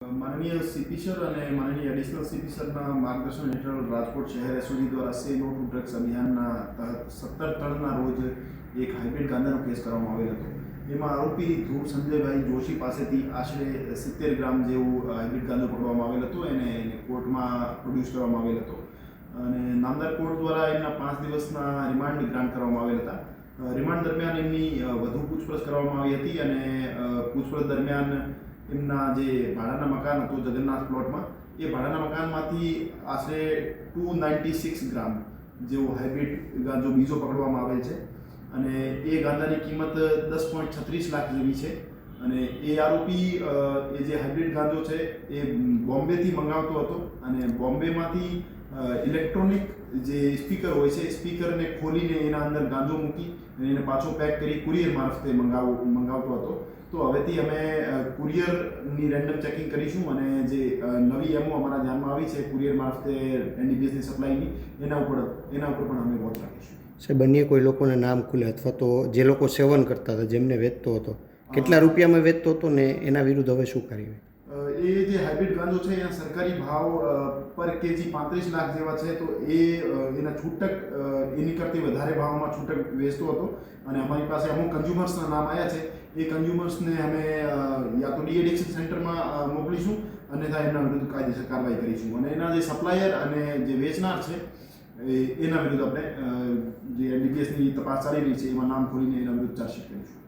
માનનીય CP sir અને માનનીય એડિશનલ સીપી સરના માર્ગદર્શન હેઠળ રાજકોટ શહેર એસઓજી દ્વારા સે નો ટુ ડ્રગ્સ અભિયાનના તહત 17/3ના રોજ એક હાઇબ્રિડ ગાંજાનો કેસ કરવામાં આવેલ હતો. એમાં આરોપી ધ્રુવ સંજયભાઈ જોશી પાસેથી આશરે 70 ગ્રામ જેવું હાઇબ્રિડ ગાંજો પકડવામાં આવેલ હતો. એને કોર્ટમાં પ્રોડ્યુસ કરવામાં આવેલ હતો અને નામદાર કોર્ટ દ્વારા એમના 5 દિવસના રિમાન્ડ ગ્રાન્ટ કરવામાં આવેલ હતા. રિમાન્ડ દરમિયાન એમની વધુ પૂછપરછ કરવામાં આવી હતી અને પૂછપરછ દરમિયાન એમના જે ભાડાના મકાન હતું જગન્નાથ પ્લોટમાં, એ ભાડાના મકાનમાંથી આશરે 296 ગ્રામ જેવો હાઇબ્રિડ ગાંજો બીજો પકડવામાં આવેલ છે અને એ ગાંજાની કિંમત 10.36 લાખ જેવી છે. અને એ આરોપી એ જે હાઇબ્રિડ ગાંજો છે એ બોમ્બેથી મંગાવતો હતો અને બોમ્બેમાંથી ઇલેક્ટ્રોનિક જે સ્પીકર હોય છે, સ્પીકરને ખોલીને એના અંદર ગાંજો મૂકી અને એને પાછો પેક કરી કુરિયર મારફતે મંગાવતો હતો. તો હવેથી અમે કુરિયરની રેન્ડમ ચેકિંગ કરીશું અને જે નવી એમઓ અમારા ધ્યાનમાં આવી છે કુરિયર મારફતે એનડીપીએસની સપ્લાયની, એના ઉપર પણ અમે વોચ રાખીશું. સાહેબ, અન્ય કોઈ લોકોને નામ ખુલે અથવા તો જે લોકો સેવન કરતા હતા, જેમને વેચતો હતો, કેટલા રૂપિયામાં વેચતો હતો ને એના વિરુદ્ધ હવે શું કાર્યવાહી? એ જે હાઇબ્રિડ ગાંજો છે એના સરકારી ભાવ પર કેજી 35 લાખ જેવા છે. તો એના છૂટક એની કરતી વધારે ભાવમાં છૂટક વેચતો હતો અને અમારી પાસે અમુક કન્ઝ્યુમર્સના નામ આવ્યા છે. એ કન્ઝ્યુમર્સને અમે યા તો ડી-એડિક્શન સેન્ટરમાં મોકલીશું અન્યથા એમના વિરુદ્ધ કાયદેસર કાર્યવાહી કરીશું અને એના જે સપ્લાયર અને જે વેચનાર છે એના વિરુદ્ધ આપણે જે એનડીપીએસની તપાસ ચાલી રહી છે એમાં નામ ખોલીને એના વિરુદ્ધ ચાર્જશીટ કરીશું.